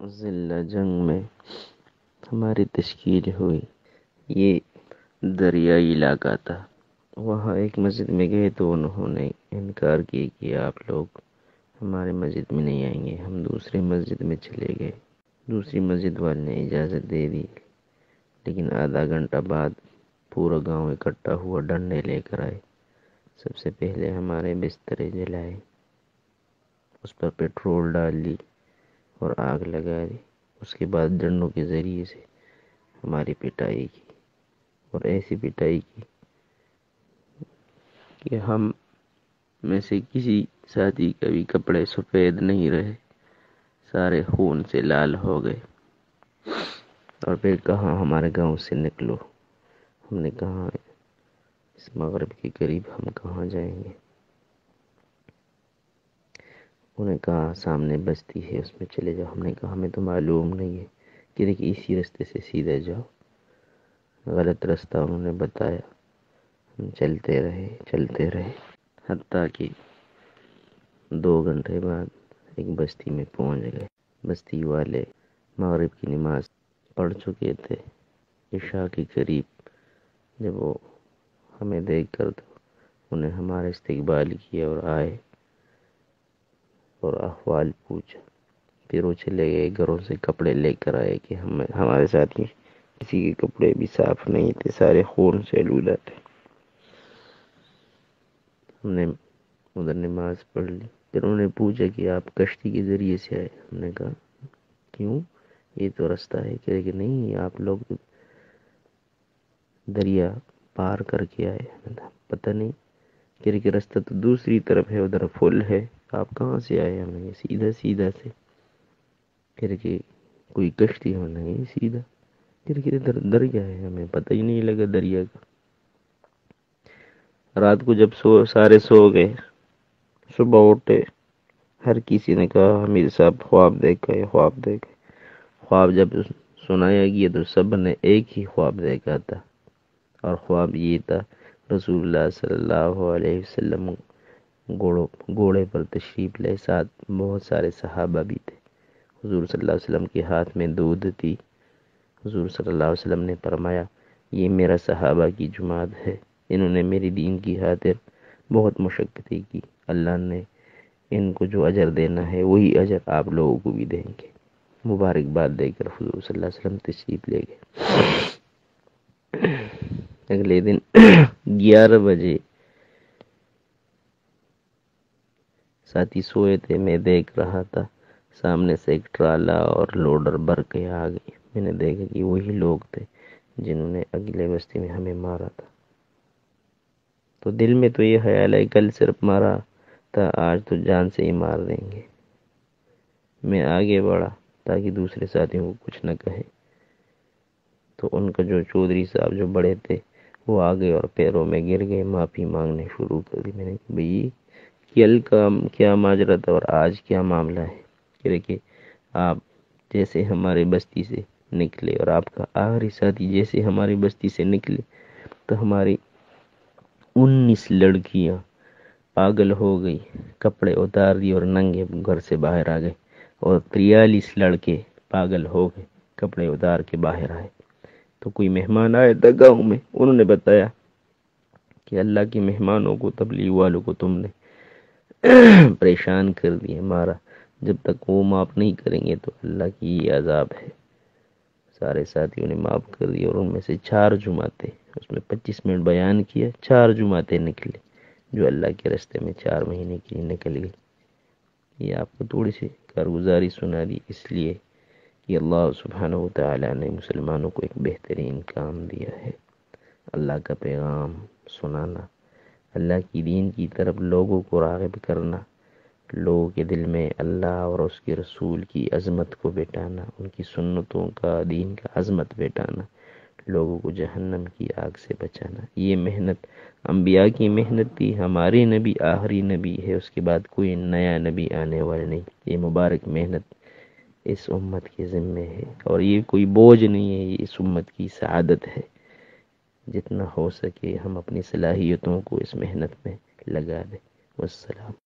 ضلع جنگ میں ہماری تشکیل ہوئی۔ یہ دریائی علاقہ تھا۔ وہاں ایک مسجد میں گئے تو انہوں نے انکار کیا کہ آپ لوگ ہمارے مسجد میں نہیں آئیں گے۔ ہم دوسری مسجد میں چلے گئے۔ دوسری مسجد والے نے اجازت دے دی، لیکن آدھا گھنٹہ بعد پورا گاؤں اکٹھا ہوا، ڈنڈے لے کر آئے۔ سب سے پہلے ہمارے بسترے جلائے، اس پر پیٹرول ڈال لی اور آگ لگا دی۔ اس کے بعد ڈنڈوں کے ذریعے سے ہماری پٹائی کی، اور ایسی پٹائی کی کہ ہم میں سے کسی ساتھی کا بھی کپڑے سفید نہیں رہے، سارے خون سے لال ہو گئے۔ اور پھر کہا ہمارے گاؤں سے نکلو۔ ہم نے کہا اس مغرب کے قریب ہم کہاں جائیں گے؟ انہوں نے کہا سامنے بستی ہے، اس میں چلے جاؤ۔ ہم نے کہا ہمیں تو معلوم نہیں ہے، کہ دیکھیے اسی رستے سے سیدھا جاؤ۔ غلط رستہ انہوں نے بتایا۔ ہم چلتے رہے حتیٰ کہ 2 گھنٹے بعد ایک بستی میں پہنچ گئے۔ بستی والے مغرب کی نماز پڑھ چکے تھے، عشاء کے قریب۔ جب وہ ہمیں دیکھ کر تو انہیں ہمارا استقبال کیا اور آئے اور احوال پوچھا۔ پھر وہ چلے گئے، گھروں سے کپڑے لے کر آئے کہ ہمارے ساتھی کسی کے کپڑے بھی صاف نہیں تھے، سارے خون سے آلودہ تھے۔ ہم نے ادھر نماز پڑھ لی۔ پھر انہوں نے پوچھا کہ آپ کشتی کے ذریعے سے آئے؟ ہم نے کہا کیوں، یہ تو رستہ ہے۔ کہ نہیں، آپ لوگ دریا پار کر کے آئے۔ پتہ نہیں، کہ راستہ تو دوسری طرف ہے، ادھر پل ہے، آپ کہاں سے آئے؟ ہم نے سیدھا سے۔ کہ کوئی کشتی ہو نہیں، سیدھا۔ کہ ادھر دریا ہے، ہمیں پتہ ہی نہیں لگا دریا کا۔ رات کو جب سارے سو گئے، صبح اٹھے، ہر کسی نے کہا حمید صاحب خواب دیکھا ہے، خواب دیکھا۔ خواب جب سنایا گیا تو سب نے ایک ہی خواب دیکھا تھا، اور خواب یہ تھا رسول اللہ صلی اللہ علیہ وسلم گھوڑے پر تشریف لے، ساتھ بہت سارے صحابہ بھی تھے۔ حضور صلی اللہ علیہ وسلم کے ہاتھ میں دودھ تھی۔ حضور صلی اللہ علیہ وسلم نے فرمایا یہ میرا صحابہ کی جماعت ہے، انہوں نے میری دین کی خاطر بہت مشقتیں کی، اللہ نے ان کو جو اجر دینا ہے وہی اجر آپ لوگوں کو بھی دیں گے۔ مبارکباد دے کر حضور صلی اللہ علیہ وسلم تشریف لے گئے۔ اگلے دن 11 بجے ساتھی سوئے تھے، میں دیکھ رہا تھا سامنے سے ایک ٹرالا اور لوڈر بھر کے آ گئی۔ میں نے دیکھا کہ وہی لوگ تھے جنہوں نے اگلے بستی میں ہمیں مارا تھا۔ تو دل میں تو یہ خیال ہے کل صرف مارا تھا، آج تو جان سے ہی مار دیں گے۔ میں آگے بڑھا تاکہ دوسرے ساتھیوں کو کچھ نہ کہے، تو ان کا جو چودھری صاحب جو بڑے تھے وہ آگے اور پیروں میں گر گئے، معافی مانگنے شروع کر دی۔ میں نے کہا بھئی کل کا کیا ماجرا تھا اور آج کیا معاملہ ہے؟ کہ آپ جیسے ہمارے بستی سے نکلے اور آپ کا آخری ساتھی جیسے ہماری بستی سے نکلے تو ہماری 19 لڑکیاں پاگل ہو گئی، کپڑے اتار دی اور ننگے گھر سے باہر آ گئے، اور 43 لڑکے پاگل ہو گئے، کپڑے اتار کے باہر آئے۔ تو کوئی مہمان آئے تھا گاؤں میں، انہوں نے بتایا کہ اللہ کے مہمانوں کو، تبلیغ والوں کو تم نے پریشان کر دیا، مارا، جب تک وہ معاف نہیں کریں گے تو اللہ کی یہ عذاب ہے۔ سارے ساتھیوں نے معاف کر دیا، اور ان میں سے 4 جماعتیں، اس میں 25 منٹ بیان کیا، 4 جماعتیں نکلے جو اللہ کے راستے میں 4 مہینے کے لیے نکل گئی۔ یہ آپ کو تھوڑی سی کارگزاری سنا دی، اس لیے کہ اللہ سبحانہ وتعالی نے مسلمانوں کو ایک بہترین کام دیا ہے، اللہ کا پیغام سنانا، اللہ کی دین کی طرف لوگوں کو راغب کرنا، لوگوں کے دل میں اللہ اور اس کے رسول کی عظمت کو بٹھانا، ان کی سنتوں کا، دین کا عظمت بٹھانا، لوگوں کو جہنم کی آگ سے بچانا۔ یہ محنت انبیاء کی محنت تھی، ہمارے نبی آخری نبی ہے، اس کے بعد کوئی نیا نبی آنے والا نہیں۔ یہ مبارک محنت اس امت کے ذمے ہے، اور یہ کوئی بوجھ نہیں ہے، یہ اس امت کی سعادت ہے۔ جتنا ہو سکے ہم اپنی صلاحیتوں کو اس محنت میں لگا دیں۔ والسلام۔